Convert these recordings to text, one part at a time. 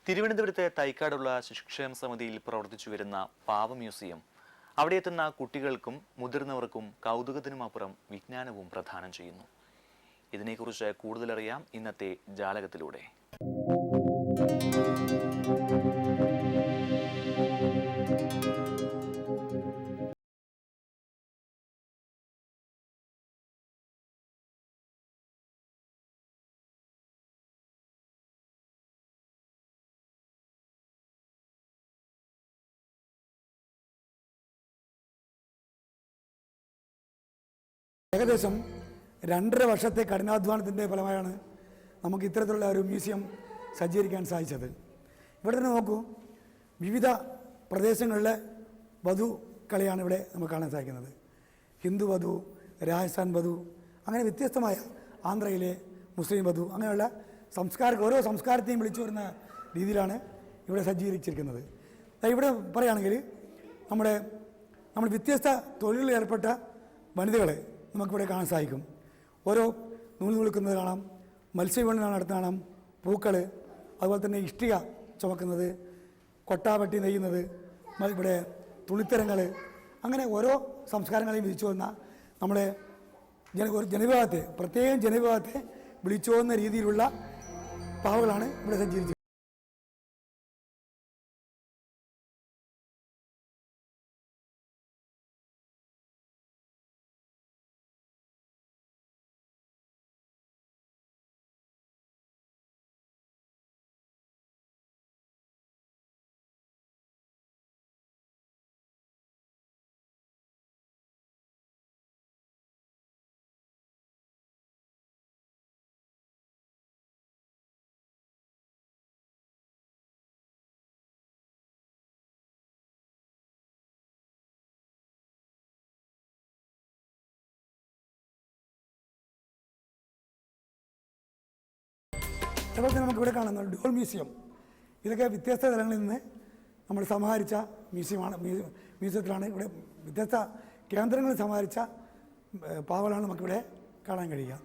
തിരുവനന്തപുരത്തെ തൈക്കാടുള്ള ശിശുക്ഷേമ സമിതിയിൽ പ്രവർത്തിച്ചു വരുന്ന പാവ മ്യൂസിയം അവിടെ എത്തുന്ന കുട്ടികൾക്കും മുതിർന്നവർക്കും കൗതുകത്തിനുമപ്പുറം വിജ്ഞാനവും പ്രദാനം ചെയ്യുന്നു. ഇതിനെക്കുറിച്ച് കൂടുതലറിയാം ഇന്നത്തെ ജാലകത്തിലൂടെ. ഏകദേശം 2.5 വർഷത്തെ കഠിനാധ്വാനത്തിൻ്റെ ഫലമായാണ് നമുക്ക് ഇത്തരത്തിലുള്ള ഒരു മ്യൂസിയം സജ്ജീകരിക്കാൻ സാധിച്ചത്. ഇവിടെ തന്നെ നോക്കൂ, വിവിധ പ്രദേശങ്ങളിലെ വധുക്കളെയാണ് ഇവിടെ നമുക്ക് കാണാൻ സാധിക്കുന്നത്. ഹിന്ദു വധു, രാജസ്ഥാൻ വധു, അങ്ങനെ വ്യത്യസ്തമായ ആന്ധ്രയിലെ മുസ്ലിം വധു, അങ്ങനെയുള്ള ഓരോ സംസ്കാരത്തെയും വിളിച്ചു വരുന്ന രീതിയിലാണ് ഇവിടെ സജ്ജീകരിച്ചിരിക്കുന്നത്. ഇവിടെ പറയുകയാണെങ്കിൽ നമ്മൾ വ്യത്യസ്ത തൊഴിലുകളിൽ ഏർപ്പെട്ട വനിതകളെ നമുക്കിവിടെ കാണാൻ സാധിക്കും. ഓരോ നൂൽ നൂൽക്കുന്നത് കാണാം, മത്സ്യബന്ധനം നടത്തുന്ന കാണാം, പൂക്കൾ, അതുപോലെ തന്നെ ഇഷ്ടിക ചുമക്കുന്നത്, കൊട്ടാപട്ടി നെയ്യുന്നത്, ഇവിടെ തുണിത്തരങ്ങൾ, അങ്ങനെ ഓരോ സംസ്കാരങ്ങളെയും വിളിച്ചു വന്ന നമ്മുടെ ഒരു ജനവിഭാഗത്തെ, പ്രത്യേകം ജനവിഭാഗത്തെ വിളിച്ചു പോകുന്ന രീതിയിലുള്ള പാവകളാണ് ഇവിടെ സജ്ജീകരിച്ചത്. അതുപോലെ തന്നെ നമുക്കിവിടെ കാണുന്ന ഡോൾ മ്യൂസിയം, ഇതൊക്കെ വ്യത്യസ്ത തലങ്ങളിൽ നിന്ന് നമ്മൾ സമാഹരിച്ച മ്യൂസിയത്തിലാണ്. ഇവിടെ വ്യത്യസ്ത കേന്ദ്രങ്ങളിൽ സമാഹരിച്ച പാവകളാണ് നമുക്കിവിടെ കാണാൻ കഴിയുക.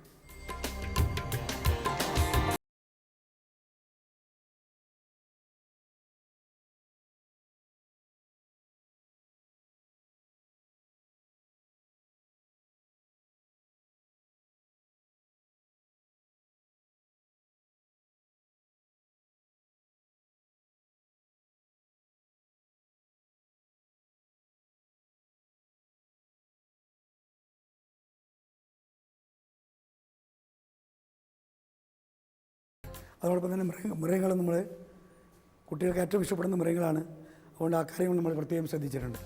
അതോടൊപ്പം തന്നെ മൃഗങ്ങൾ കുട്ടികൾക്ക് ഏറ്റവും ഇഷ്ടപ്പെടുന്ന മൃഗങ്ങളാണ്. അതുകൊണ്ട് ആ കാര്യങ്ങൾ നമ്മൾ പ്രത്യേകം ശ്രദ്ധിച്ചിട്ടുണ്ട്.